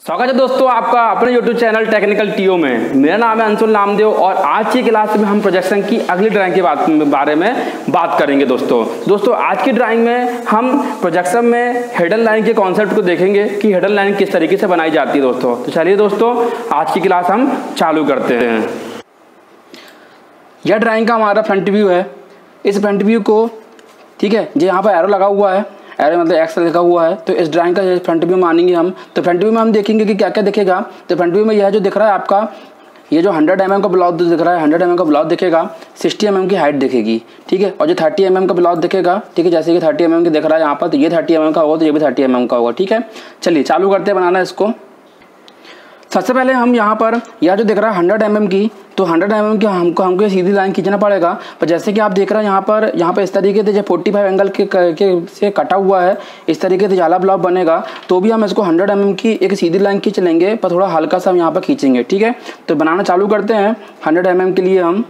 स्वागत है दोस्तों आपका अपने YouTube चैनल टेक्निकल टीओ में। मेरा नाम है अंशुल नामदेव और आज की क्लास में हम प्रोजेक्शन की अगली ड्राइंग के बारे में बात करेंगे। दोस्तों आज की ड्राइंग में हम प्रोजेक्शन में हिडन लाइन के कॉन्सेप्ट को देखेंगे कि हिडन लाइन किस तरीके से बनाई जाती है दोस्तों। तो चलिए दोस्तों आज की क्लास हम चालू करते हैं। यह ड्राइंग का हमारा फ्रंट व्यू है। इस फ्रंट व्यू को ठीक है जो यहाँ पर एरो लगा हुआ है, एरो मतलब एक्स लिखा हुआ है, तो इस ड्राइंग का फ्रंट व्यू मानेंगे हम। तो फ्रंट व्यू में हम देखेंगे कि क्या क्या दिखेगा। तो फ्रंट व्यू में यह जो दिख रहा है आपका, ये जो 100 mm का ब्लॉक दिख रहा है, 100 mm का ब्लॉक दिखेगा, 60 mm की हाइट दिखेगी, ठीक है। और जो 30 mm का ब्लॉक दिखेगा, ठीक है, जैसे कि 30 mm की दिख रहा है यहाँ पर, तो ये 30 mm का होगा, तो ये भी 30 mm का होगा, ठीक है। चलिए चालू करते हैं बनाना इसको। सबसे पहले हम यहाँ पर यह जो दिख रहा है 100 mm की, तो 100 mm की हमको सीधी लाइन खींचना पड़ेगा। पर जैसे कि आप देख रहे हैं यहाँ पर इस तरीके से जो 45 एंगल के से कटा हुआ है, इस तरीके से जाला ब्लॉक बनेगा। तो भी हम इसको 100 mm की एक सीधी लाइन खींच लेंगे, पर थोड़ा हल्का सा हम यहाँ पर खींचेंगे, ठीक है। तो बनाना चालू करते हैं। 100 mm के लिए हम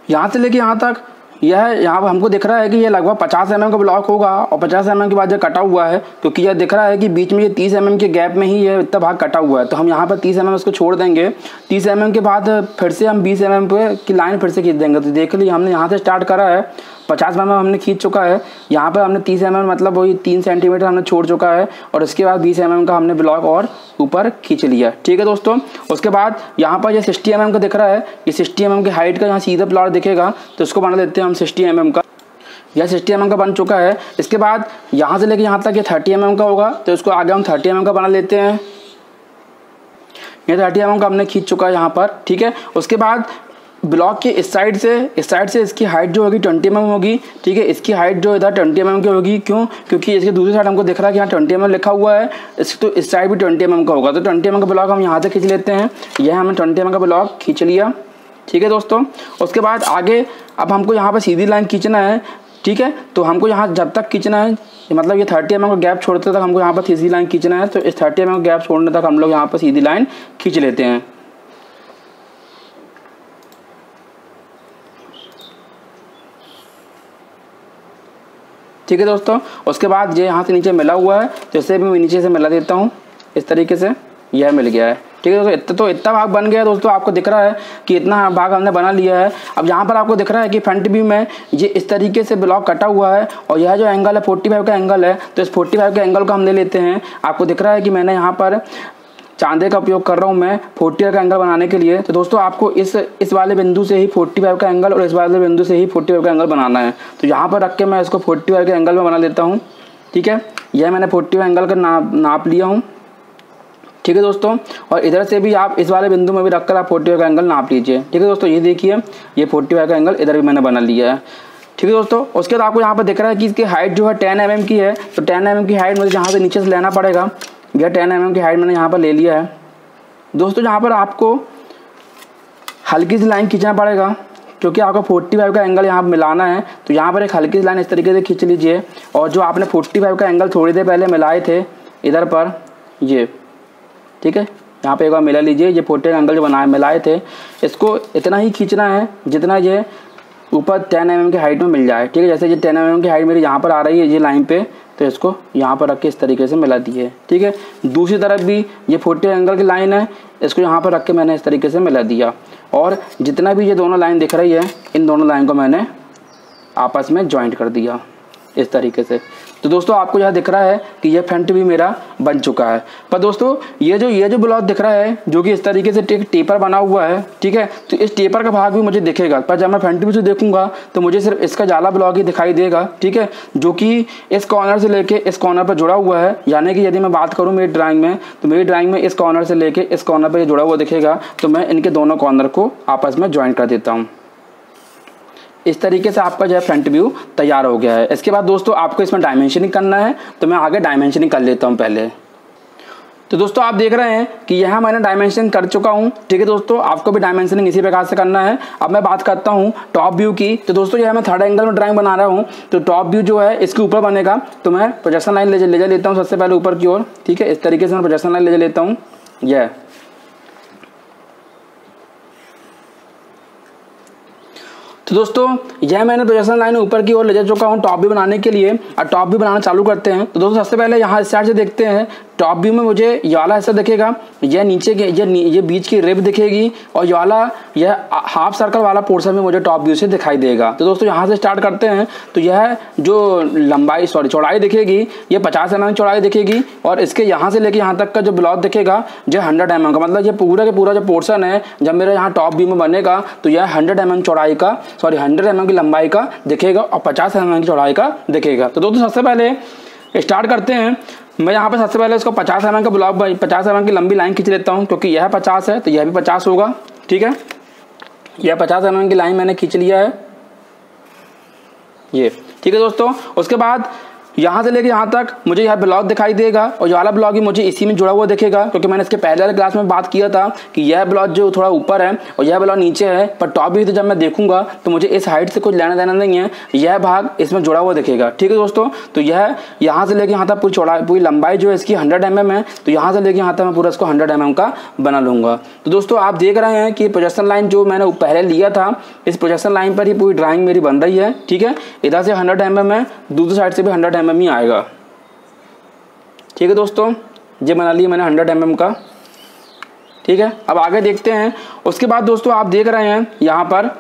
यहाँ से लेके यहाँ तक, यहाँ पर हमको दिख रहा है कि ये लगभग 50 mm का ब्लॉक होगा। और 50 mm के बाद जो कटा हुआ है, क्योंकि यह दिख रहा है कि बीच में ये 30 mm के गैप में ही ये इतना भाग कटा हुआ है, तो हम यहाँ पर 30 mm उसको छोड़ देंगे। 30 mm के बाद फिर से हम 20 mm पे की लाइन फिर से खींच देंगे। तो देख लीजिए हमने यहाँ से स्टार्ट करा है, 50 mm हमने खींच चुका है। यहाँ पर हमने 30 mm मतलब वही 3 सेंटीमीटर हमने छोड़ चुका है, और उसके बाद 20 mm का हमने ब्लॉक और ऊपर खींच लिया, ठीक है दोस्तों। उसके बाद यहाँ पर ये 60 mm का दिख रहा है, ये 60 mm की हाइट का यहाँ सीधा प्लॉट दिखेगा, तो इसको बना लेते हैं हम 60 mm का। यह 60 mm का बन चुका है। इसके बाद यहाँ से लेके यहाँ तक ये 30 mm का होगा, तो इसको आगे हम 30 mm का बना लेते हैं। ये 30 mm का हमने खींच चुका है यहाँ पर, ठीक है। उसके बाद ब्लॉक के इस साइड से इसकी हाइट जो होगी 20 mm होगी, ठीक है। इसकी हाइट जो इधर 20 mm की होगी, क्यों? क्योंकि इसके दूसरी साइड हमको दिख रहा है कि यहाँ 20 mm लिखा हुआ है, तो इस साइड भी 20 mm का होगा। तो 20 mm का ब्लॉक हम यहाँ से खींच लेते हैं। यह हमने 20 mm का ब्लॉक खींच लिया, ठीक है दोस्तों। उसके बाद आगे अब हमको यहाँ पर सीधी लाइन खींचना है, ठीक है। तो हमको यहाँ जब तक खींचना है, मतलब ये 30 mm का गैप छोड़ते तक हमको यहाँ पर सीधी लाइन खींचना है। तो इस 30 mm का गैप छोड़ने तक हम लोग यहाँ पर सीधी लाइन खींच लेते हैं। ठीक है दोस्तों। उसके बाद ये यहाँ से नीचे मिला हुआ है, तो इसे भी मैं नीचे से मिला देता हूँ इस तरीके से। यह मिल गया है, ठीक है दोस्तों। इतना भाग बन गया दोस्तों, आपको दिख रहा है कि इतना भाग हमने बना लिया है। अब यहाँ पर आपको दिख रहा है कि फ्रंट व्यू में ये इस तरीके से ब्लॉक कटा हुआ है, और यह जो एंगल है 45 का एंगल है, तो इस 45 के एंगल को हम ले लेते हैं। आपको दिख रहा है कि मैंने यहाँ पर चांदे का उपयोग कर रहा हूँ मैं 45 का एंगल बनाने के लिए। तो दोस्तों आपको इस वाले बिंदु से ही 45 का एंगल और इस वाले बिंदु से ही 45 का एंगल बनाना है। तो यहाँ पर रख के मैं इसको 45 के एंगल में बना लेता हूँ, ठीक है। यह मैंने 45 एंगल का नाप लिया हूँ, ठीक है दोस्तों। और इधर से भी आप इस वाले बिंदु में भी रखकर आप 45 का एंगल नाप लीजिए, ठीक है दोस्तों। ये देखिए ये 45 का एंगल इधर भी मैंने बना लिया है, ठीक है दोस्तों। उसके बाद आपको यहाँ पर दिख रहा है कि इसकी हाइट जो है 10 mm की है। तो 10 mm की हाइट मुझे यहाँ से नीचे से लेना पड़ेगा। यह 10 mm की हाइट मैंने यहाँ पर ले लिया है दोस्तों। यहाँ पर आपको हल्की सी लाइन खींचना पड़ेगा, क्योंकि आपको 45 का एंगल यहाँ पर मिलाना है। तो यहाँ पर एक हल्की सी लाइन इस तरीके से खींच लीजिए। और जो आपने 45 का एंगल थोड़ी देर पहले मिलाए थे इधर पर, ये ठीक है, यहाँ पे एक बार मिला लीजिए। ये 45 एंगल जो मिलाए थे, इसको इतना ही खींचना है जितना ये ऊपर 10 mm की हाइट में मिल जाए, ठीक है। जैसे ये 10 mm की हाइट मेरी यहाँ पर आ रही है ये लाइन पे, तो इसको यहाँ पर रख के इस तरीके से मिला दी है, ठीक है। दूसरी तरफ भी ये 40 एंगल की लाइन है, इसको यहाँ पर रख के मैंने इस तरीके से मिला दिया। और जितना भी ये दोनों लाइन दिख रही है, इन दोनों लाइन को मैंने आपस में ज्वाइंट कर दिया इस तरीके से। तो दोस्तों आपको यह दिख रहा है कि यह फ्रंट भी मेरा बन चुका है। पर दोस्तों ये जो ब्लॉक दिख रहा है, जो कि इस तरीके से टेपर बना हुआ है, ठीक है, तो इस टेपर का भाग भी मुझे दिखेगा। पर जब मैं फ्रंट व्यू से देखूंगा तो मुझे सिर्फ इसका जाला ब्लॉक ही दिखाई देगा, ठीक है, जो कि इस कॉर्नर से लेके इस कॉर्नर पर जुड़ा हुआ है। यानी कि यदि मैं बात करूँ मेरी ड्राइंग में, तो मेरी ड्राइंग में इस कॉर्नर से लेके इस कॉर्नर पर जुड़ा हुआ दिखेगा। तो मैं इनके दोनों कॉर्नर को आपस में ज्वाइंट कर देता हूँ। इस तरीके से आपका जो है फ्रंट व्यू तैयार हो गया है। इसके बाद दोस्तों आपको इसमें डायमेंशनिंग करना है, तो मैं आगे डायमेंशनिंग कर लेता हूं पहले। तो दोस्तों आप देख रहे हैं कि यहाँ मैंने डायमेंशनिंग कर चुका हूं, ठीक है दोस्तों। आपको भी डायमेंशनिंग इसी प्रकार से करना है। अब मैं बात करता हूं टॉप व्यू की। तो दोस्तों यह मैं 3rd एंगल में ड्राइंग बना रहा हूँ, तो टॉप व्यू जो है इसके ऊपर बनेगा। तो मैं प्रोजेक्शन लाइन ले लेता हूँ सबसे पहले ऊपर की ओर, ठीक है। इस तरीके से मैं प्रोजेक्शन लाइन ले लेता हूँ, यह। तो दोस्तों यह मैंने प्रोजेक्शन लाइन ऊपर की ओर ले जा चुका हूँ टॉप व्यू बनाने के लिए। और टॉप व्यू बनाना चालू करते हैं। तो दोस्तों सबसे पहले यहाँ इस साइड से देखते हैं टॉप व्यू में मुझे ये वाला हिस्सा दिखेगा, यह नीचे के ये बीच की रिब दिखेगी और ये वाला यह हाफ सर्कल वाला पोर्शन में मुझे टॉप व्यू से दिखाई देगा। तो दोस्तों यहाँ से स्टार्ट करते हैं। तो यह जो चौड़ाई दिखेगी ये 50 mm चौड़ाई दिखेगी और इसके यहाँ से लेके यहाँ तक का जो ब्लॉक दिखेगा जो 100 mm का, मतलब ये पूरा का पूरा जो पोर्शन है जब मेरे यहाँ टॉप व्यू में बनेगा तो यह 100 mm चौड़ाई का 100 mm की लंबाई का दिखेगा और 50 mm की चौड़ाई का दिखेगा। तो दोस्तों सबसे पहले स्टार्ट करते हैं। मैं यहाँ पे सबसे पहले इसको 50 mm का ब्लॉक 50 mm की लंबी लाइन खींच लेता हूँ, क्योंकि यह 50 है तो यह भी 50 होगा। ठीक है, यह 50 mm की लाइन मैंने खींच लिया है ये। ठीक है दोस्तों, उसके बाद यहाँ से लेके यहाँ तक मुझे यह ब्लॉक दिखाई देगा और ये वाला ब्लॉक भी मुझे इसी में जुड़ा हुआ दिखेगा, क्योंकि मैंने इसके पहले वाले क्लास में बात किया था कि यह ब्लॉक जो थोड़ा ऊपर है और यह ब्लॉक नीचे है, पर टॉप व्यू से जब मैं देखूंगा तो मुझे इस हाइट से कुछ लेना देना नहीं है, यह भाग इसमें जुड़ा हुआ दिखेगा। ठीक है दोस्तों, तो यह यहाँ से लेके यहाँ तक पूरी लंबाई जो है इसकी 100 mm है, तो यहाँ से लेके यहाँ तक मैं पूरा इसको 100 mm का बना लूँगा। तो दोस्तों आप देख रहे हैं कि प्रोजेक्शन लाइन जो मैंने पहले लिया था इस प्रोजेक्शन लाइन पर ही पूरी ड्राइंग मेरी बन रही है। ठीक है, इधर से 100 mm है, दूसरी साइड से भी 100 mm ही आएगा। ठीक है दोस्तों, ये बना लिया मैंने 100 mm का। ठीक है, अब आगे देखते हैं। उसके बाद दोस्तों आप देख रहे हैं यहाँ पर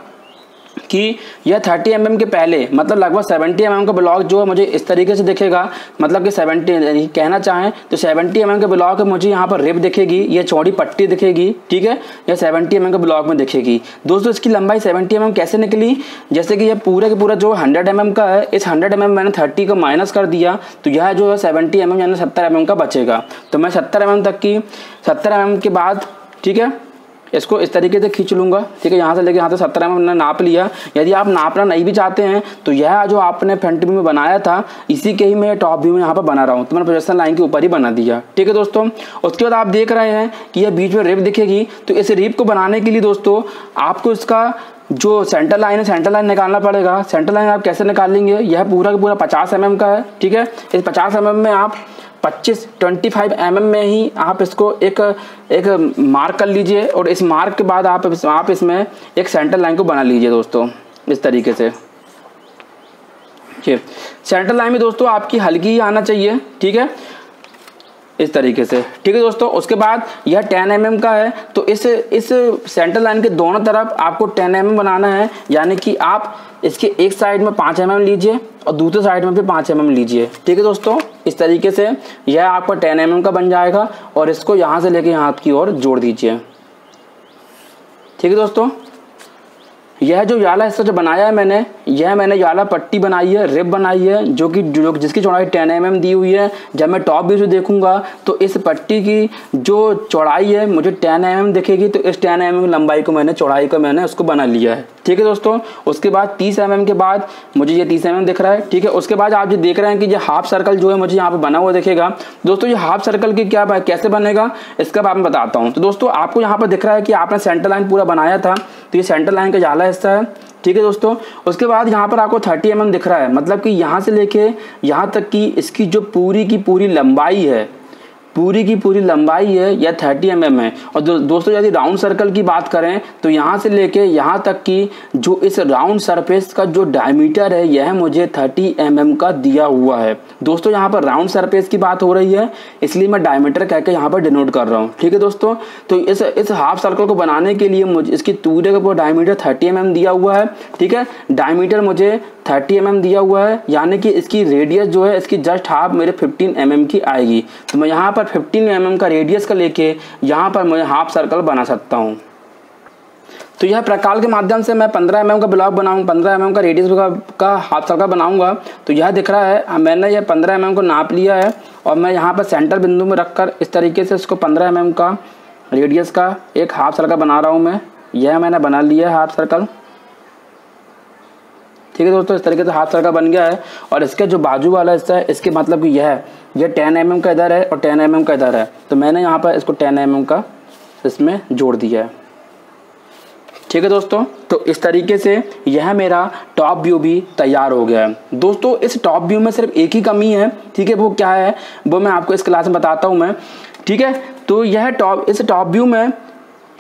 कि यह 30 mm के पहले मतलब लगभग 70 mm का ब्लॉक जो है मुझे इस तरीके से दिखेगा, मतलब कि 70 कहना चाहें तो 70 mm के ब्लॉक मुझे यहाँ पर रिब दिखेगी, ये चौड़ी पट्टी दिखेगी। ठीक है, यह 70 mm के ब्लॉक में दिखेगी। दोस्तों इसकी लंबाई 70 mm कैसे निकली, जैसे कि यह पूरा के पूरा जो 100 mm का है, इस 100 mm मैंने 30 को माइनस कर दिया तो यह जो है 70 mm यानी 70 mm का बचेगा। तो मैं 70 mm तक की 70 mm के बाद ठीक है इसको इस तरीके से खींच लूँगा। ठीक है, यहाँ से लेके यहाँ से 70 mm मैंने नाप लिया। यदि आप नापना नहीं भी चाहते हैं तो यह जो आपने फ्रंट व्यू में बनाया था इसी के ही मैं टॉप व्यू में यहाँ पर बना रहा हूँ, तो मैंने प्रोजेक्शन लाइन के ऊपर ही बना दिया। ठीक है दोस्तों, उसके बाद आप देख रहे हैं कि यह बीच में रिब दिखेगी। तो इस रिब को बनाने के लिए दोस्तों आपको इसका जो सेंटर लाइन है सेंटर लाइन निकालना पड़ेगा। सेंटर लाइन आप कैसे निकालेंगे, यह पूरा का पूरा 50 mm का है। ठीक है, इस 50 mm में आप 25 mm में ही आप इसको एक मार्क कर लीजिए और इस मार्क के बाद आप इसमें एक सेंटर लाइन को बना लीजिए दोस्तों इस तरीके से। सेंटर लाइन में दोस्तों आपकी हल्की ही आना चाहिए। ठीक है, इस तरीके से। ठीक है दोस्तों, उसके बाद यह 10 mm का है तो इस सेंटर लाइन के दोनों तरफ आपको 10 mm बनाना है, यानी कि आप इसके एक साइड में 5 mm लीजिए और दूसरे साइड में भी 5 mm लीजिए। ठीक है दोस्तों, इस तरीके से यह आपका 10 mm का बन जाएगा और इसको यहाँ से लेके यहाँ की ओर जोड़ दीजिए। ठीक है दोस्तों, यह जो याला हिस्सा जो बनाया है मैंने याला पट्टी बनाई है, रिब बनाई है जो जिसकी चौड़ाई 10 mm दी हुई है। जब मैं टॉप व्यू से देखूंगा तो इस पट्टी की जो चौड़ाई है मुझे 10 mm दिखेगी, तो इस 10 mm लंबाई को चौड़ाई को मैंने उसको बना लिया है। ठीक है दोस्तों, उसके बाद 30 mm के बाद मुझे ये 30 mm दिख रहा है। ठीक है, उसके बाद आप ये देख रहे हैं कि ये हाफ सर्कल जो है मुझे यहाँ पे बना हुआ दिखेगा। दोस्तों ये हाफ सर्कल की कैसे बनेगा इसका मैं बताता हूँ। तो दोस्तों आपको यहाँ पर दिख रहा है कि आपने सेंटर लाइन पूरा बनाया था, तो ये सेंटर लाइन का याला हिस्सा है। ठीक है दोस्तों, उसके बाद यहाँ पर आपको 30 mm दिख रहा है, मतलब कि यहाँ से लेके यहाँ तक की इसकी जो पूरी की पूरी लंबाई है यह 30 mm है। और दोस्तों यदि राउंड सर्कल की बात करें तो यहाँ से लेके यहाँ तक की जो इस राउंड सरफेस का जो डायमीटर है यह मुझे 30 mm का दिया हुआ है। दोस्तों यहाँ पर राउंड सरफेस की बात हो रही है इसलिए मैं डायमीटर कहकर यहाँ पर डिनोट कर रहा हूँ। ठीक है दोस्तों, तो इस हाफ सर्कल को बनाने के लिए मुझे इसकी पूरे का पूरा डायमीटर 30 mm दिया हुआ है। ठीक है, डायमीटर मुझे 30 mm दिया हुआ है, यानी कि इसकी रेडियस जो है इसकी जस्ट हाफ मेरे 15 mm की आएगी। तो मैं यहाँ पर 15 mm का रेडियस का लेके यहाँ पर मैं हाफ सर्कल बना सकता हूँ। तो यह प्रकार के माध्यम से मैं 15 mm का ब्लॉक बनाऊँ, 15 mm का रेडियस का हाफ सर्कल बनाऊंगा। तो यह दिख रहा है मैंने यह 15 mm को नाप लिया है और मैं यहाँ पर सेंटर बिंदु में रखकर इस तरीके से इसको 15 mm का रेडियस का एक हाफ सर्कल बना रहा हूँ मैं। यह मैंने बना लिया है हाफ सर्कल। ठीक है दोस्तों, इस तरीके से हाफ सर्कल बन गया है और इसके जो बाजू वाला हिस्सा है इसके मतलब कि यह 10 mm का इधर है और 10 mm का इधर है, तो मैंने यहाँ पर इसको 10 mm का इसमें जोड़ दिया है। ठीक है दोस्तों, तो इस तरीके से यह मेरा टॉप व्यू भी तैयार हो गया है। दोस्तों इस टॉप व्यू में सिर्फ एक ही कमी है। ठीक है, वो क्या है वो मैं आपको इस क्लास में बताता हूँ मैं। ठीक है, तो यह इस टॉप व्यू में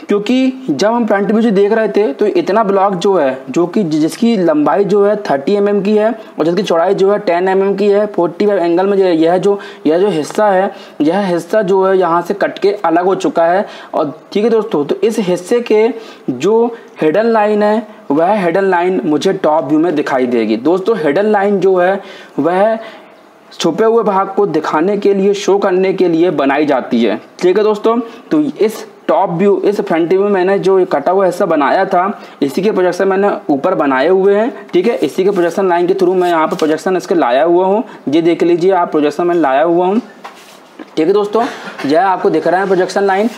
क्योंकि जब हम फ्रंट व्यू से देख रहे थे तो इतना ब्लॉक जो है, जो कि जिसकी लंबाई जो है 30 mm की है और जिसकी चौड़ाई जो है 10 mm की है, 45 एंगल में जो है, यह जो हिस्सा है, यह हिस्सा जो है यहाँ से कट के अलग हो चुका है। और ठीक है दोस्तों, तो इस हिस्से के जो हिडन लाइन है वह हिडन लाइन मुझे टॉप व्यू में दिखाई देगी। दोस्तों हिडन लाइन जो है वह छुपे हुए भाग को दिखाने के लिए, शो करने के लिए बनाई जाती है। ठीक है दोस्तों, तो इस टॉप व्यू, इस फ्रंट व्यू में मैंने जो कटा हुआ हिस्सा बनाया था, इसी के प्रोजेक्शन मैंने ऊपर बनाए हुए हैं। ठीक है, इसी के प्रोजेक्शन लाइन के थ्रू मैं यहाँ पर प्रोजेक्शन इसके लाया हुआ हूँ। ये देख लीजिए आप, प्रोजेक्शन मैंने लाया हुआ हूँ। ठीक है दोस्तों, यह आपको दिख रहा है प्रोजेक्शन लाइन।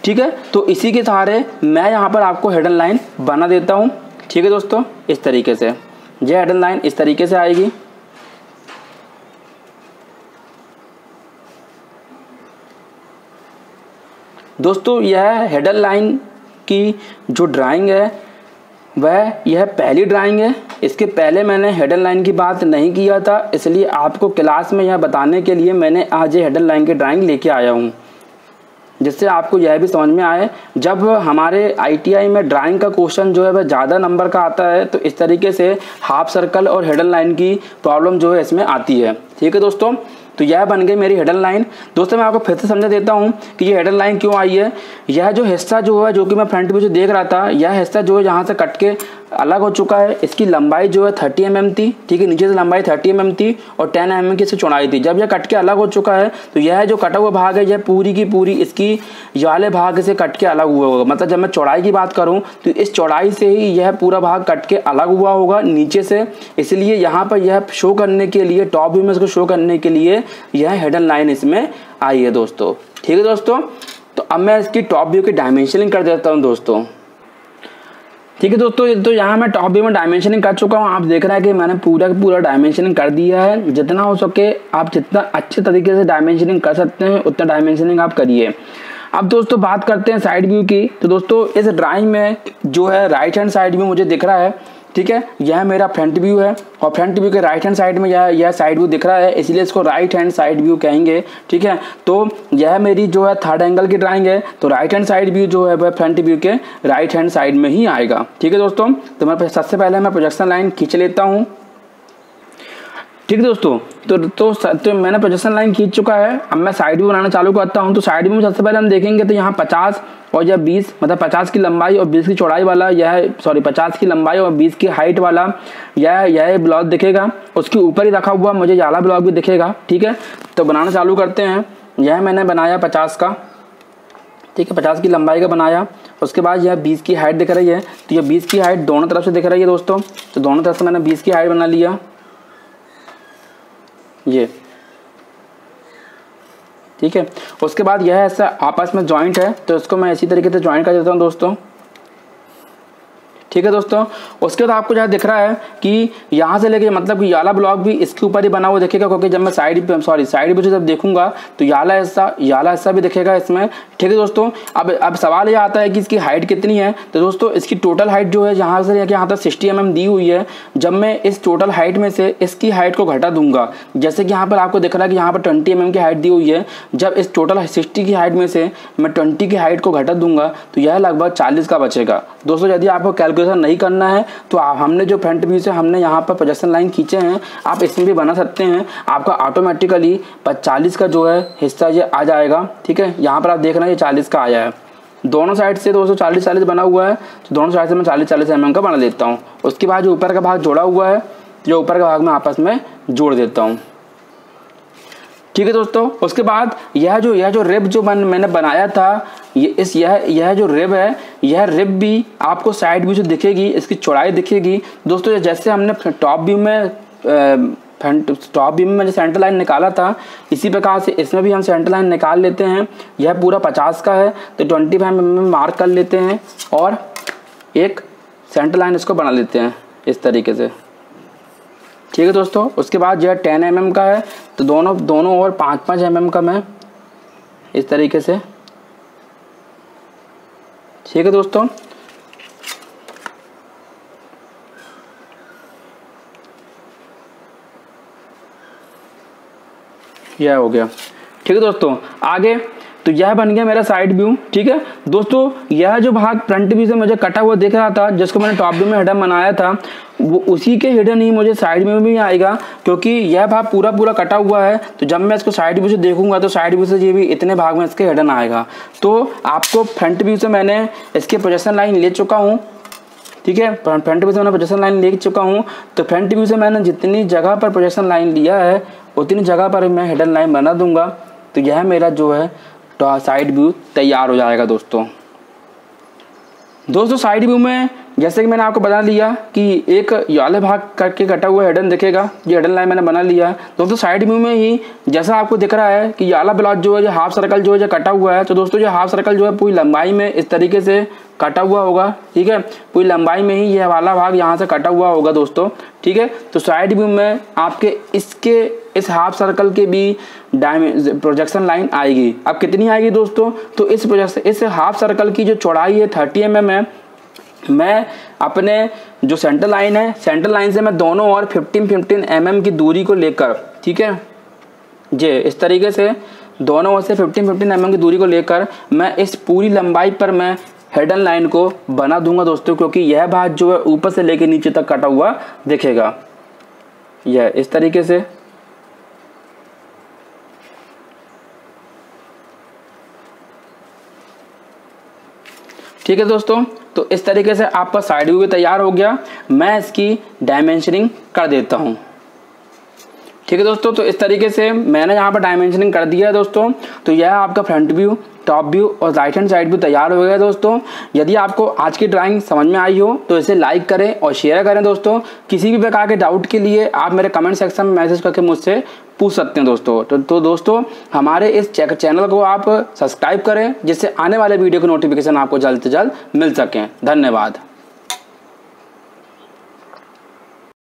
ठीक है, तो इसी के सहारे मैं यहाँ पर आपको हिडन लाइन बना देता हूँ। ठीक है दोस्तों, इस तरीके से यह हिडन लाइन इस तरीके से आएगी। दोस्तों यह हेडर लाइन की जो ड्राइंग है वह यह पहली ड्राइंग है। इसके पहले मैंने हेडर लाइन की बात नहीं किया था, इसलिए आपको क्लास में यह बताने के लिए मैंने आज ये हेडर लाइन की ड्राइंग लेके आया हूँ, जिससे आपको यह भी समझ में आए। जब हमारे ITI में ड्राइंग का क्वेश्चन जो है वह ज़्यादा नंबर का आता है तो इस तरीके से हाफ सर्कल और हेडर लाइन की प्रॉब्लम जो है इसमें आती है। ठीक है दोस्तों, तो यह बन गई मेरी हेडर लाइन। दोस्तों मैं आपको फिर से समझा देता हूँ कि ये हेडर लाइन क्यों आई है। यह जो हिस्सा जो है, जो कि मैं फ्रंट व्यू से देख रहा था, यह हिस्सा जो है यहाँ से कट के अलग हो चुका है। इसकी लंबाई जो है 30 mm थी। ठीक है, नीचे से लंबाई 30 mm थी और 10 mm की इसकी चौड़ाई थी। जब यह कट के अलग हो चुका है तो यह जो कटा हुआ भाग है, यह पूरी की पूरी इसकी वाले भाग से कट के अलग हुआ होगा। मतलब जब मैं चौड़ाई की बात करूँ तो इस चौड़ाई से ही यह पूरा भाग कट के अलग हुआ होगा नीचे से। इसलिए यहाँ पर यह शो करने के लिए, टॉप व्यू में इसको शो करने के लिए यह हेडर लाइन इसमें आई है दोस्तों। ठीक है दोस्तों, तो अब मैं इसकी टॉप व्यू की डायमेंशनिंग कर देता हूँ दोस्तों। ठीक है दोस्तों, तो यहाँ मैं टॉप व्यू में डायमेंशनिंग कर चुका हूँ। आप देख रहे हैं कि मैंने पूरा डायमेंशनिंग कर दिया है। जितना हो सके आप जितना अच्छे तरीके से डायमेंशनिंग कर सकते हैं उतना डायमेंशनिंग आप करिए। अब दोस्तों बात करते हैं साइड व्यू की। तो दोस्तों इस ड्राइंग में जो है राइट हैंड साइड व्यू मुझे दिख रहा है। ठीक है, यह मेरा फ्रंट व्यू है और फ्रंट व्यू के राइट हैंड साइड में यह साइड व्यू दिख रहा है, इसलिए इसको राइट हैंड साइड व्यू कहेंगे। ठीक है, तो यह मेरी जो है थर्ड एंगल की ड्राइंग है, तो राइट हैंड साइड व्यू जो है वह फ्रंट व्यू के राइट हैंड साइड में ही आएगा। ठीक है दोस्तों, तो मैं सबसे पहले मैं प्रोजेक्शन लाइन खींच लेता हूँ। ठीक है दोस्तों, तो मैंने प्रोजेक्शन लाइन खींच चुका है। अब मैं साइड व्यू बनाना चालू करता हूँ। तो साइड व्यू में सबसे पहले हम देखेंगे तो यहाँ 50 और यह 20, मतलब 50 की लंबाई और 20 की चौड़ाई वाला, 50 की लंबाई और 20 की हाइट वाला यह ब्लॉक दिखेगा। उसके ऊपर ही रखा हुआ मुझे वाला ब्लॉक भी दिखेगा। ठीक है, तो बनाना चालू करते हैं। यह मैंने बनाया 50 का। ठीक है, 50 की लंबाई का बनाया। उसके बाद यह 20 की हाइट दिख रही है, तो यह 20 की हाइट दोनों तरफ से दिख रही है दोस्तों। तो दोनों तरफ से मैंने 20 की हाइट बना लिया ये। ठीक है, उसके बाद यह ऐसा आपस में जॉइंट है, तो इसको मैं इसी तरीके से जॉइंट कर देता हूँ दोस्तों। ठीक है दोस्तों, उसके बाद आपको जहाँ दिख रहा है कि यहाँ से लेके मतलब कि याला ब्लॉक भी इसके ऊपर ही बना हुआ दिखेगा, क्योंकि जब मैं साइड व्यू से जब देखूंगा तो याला हिस्सा भी दिखेगा इसमें। ठीक है दोस्तों, अब सवाल ये आता है कि इसकी हाइट कितनी है। तो दोस्तों इसकी टोटल हाइट जो है यहाँ से लेके यहाँ तक 60 mm दी हुई है। जब मैं इस टोटल हाइट में से इसकी हाइट को घटा दूंगा, जैसे कि यहाँ पर आपको दिख रहा है कि यहाँ पर 20 mm की हाइट दी हुई है, जब इस टोटल 60 की हाइट में से मैं 20 की हाइट को घटा दूंगा तो यह लगभग 40 का बचेगा। दोस्तों यदि आपको कैलकुलेशन नहीं करना है तो हमने जो फ्रंट व्यू से हमने यहाँ पर प्रोजेक्शन लाइन खींचे हैं, आप इसमें भी बना सकते हैं। आपका ऑटोमेटिकली 40 का जो है हिस्सा ये आ जाएगा। ठीक है, यहाँ पर आप देख रहे हैं ये 40 का आया है। दोनों साइड से 240 बना हुआ है, तो दोनों साइड से मैं 40 mm का बना लेता हूँ। उसके बाद जो ऊपर का भाग जोड़ा हुआ है, जो ऊपर का भाग मैं आपस में जोड़ देता हूँ। ठीक है दोस्तों, उसके बाद यह जो रिब जो मैंने बनाया था, यह जो रिब है, यह रिब भी आपको साइड व्यू से दिखेगी, इसकी चौड़ाई दिखेगी। दोस्तों जैसे हमने टॉप व्यू में जो सेंटर लाइन निकाला था, इसी प्रकार से इसमें भी हम सेंटर लाइन निकाल लेते हैं। यह पूरा 50 का है, तो 25 mm मार्क कर लेते हैं और एक सेंटर लाइन इसको बना लेते हैं इस तरीके से। ठीक है दोस्तों, उसके बाद यह 10 mm का है, तो दोनों और 5-5 mm का मैं इस तरीके से। ठीक है दोस्तों, यह हो गया। ठीक है दोस्तों, आगे तो यह बन गया मेरा साइड व्यू। ठीक है दोस्तों, यह जो भाग फ्रंट व्यू से मुझे कटा हुआ दिख रहा था, जिसको मैंने टॉप व्यू में हिडन बनाया था, वो उसी के हिडन ही मुझे साइड व्यू में भी आएगा, क्योंकि यह भाग पूरा पूरा कटा हुआ है। तो जब मैं इसको साइड व्यू से देखूंगा तो साइड व्यू से ये भी इतने भाग में इसके हिडन आएगा। तो आपको फ्रंट व्यू से मैंने इसके प्रोजेक्शन लाइन ले चुका हूँ। ठीक है, फ्रंट व्यू से मैंने प्रोजेक्शन लाइन ले चुका हूँ। तो फ्रंट व्यू से मैंने जितनी जगह पर प्रोजेक्शन लाइन लिया है उतनी जगह पर मैं हिडन लाइन बना दूंगा। तो यह मेरा जो है साइड व्यू तैयार हो जाएगा दोस्तों। साइड व्यू में जैसे कि मैंने आपको बता दिया कि एक वाले भाग करके कटा हुआ हिडन दिखेगा, ये हिडन लाइन मैंने बना लिया है दोस्तों। साइड व्यू में ही जैसा आपको दिख रहा है कि वाला ब्लॉक जो है, जो हाफ सर्कल जो है जो कटा हुआ है, तो दोस्तों ये हाफ सर्कल जो है पूरी लंबाई में इस तरीके से कटा हुआ होगा। ठीक है, पूरी लंबाई में ही यह वाला भाग यहाँ से कटा हुआ होगा दोस्तों। ठीक है, तो साइड व्यू में आपके इस हाफ सर्कल के भी प्रोजेक्शन लाइन आएगी। अब कितनी आएगी दोस्तों, तो इस हाफ सर्कल की जो चौड़ाई है 30 mm है। मैं अपने जो सेंटर लाइन है, सेंटर लाइन से मैं दोनों ओर 15-15 mm की दूरी को लेकर, ठीक है, ये इस तरीके से दोनों ओर से 15-15 mm की दूरी को लेकर मैं इस पूरी लंबाई पर मैं हिडन लाइन को बना दूंगा दोस्तों, क्योंकि यह भाग जो है ऊपर से लेकर नीचे तक कटा हुआ दिखेगा, यह इस तरीके से। ठीक है दोस्तों, तो इस तरीके से आपका साइड व्यू तैयार हो गया। मैं इसकी डायमेंशनिंग कर देता हूं। ठीक है दोस्तों, तो इस तरीके से मैंने यहाँ पर डायमेंशनिंग कर दिया है दोस्तों। तो यह आपका फ्रंट व्यू, टॉप व्यू और राइट हैंड साइड व्यू तैयार हो गया दोस्तों। यदि आपको आज की ड्राइंग समझ में आई हो तो इसे लाइक करें और शेयर करें दोस्तों। किसी भी प्रकार के डाउट के लिए आप मेरे कमेंट सेक्शन में मैसेज करके मुझसे पूछ सकते हैं दोस्तों। तो दोस्तों हमारे इस चैनल को आप सब्सक्राइब करें, जिससे आने वाले वीडियो की नोटिफिकेशन आपको जल्द से जल्द मिल सकें। धन्यवाद।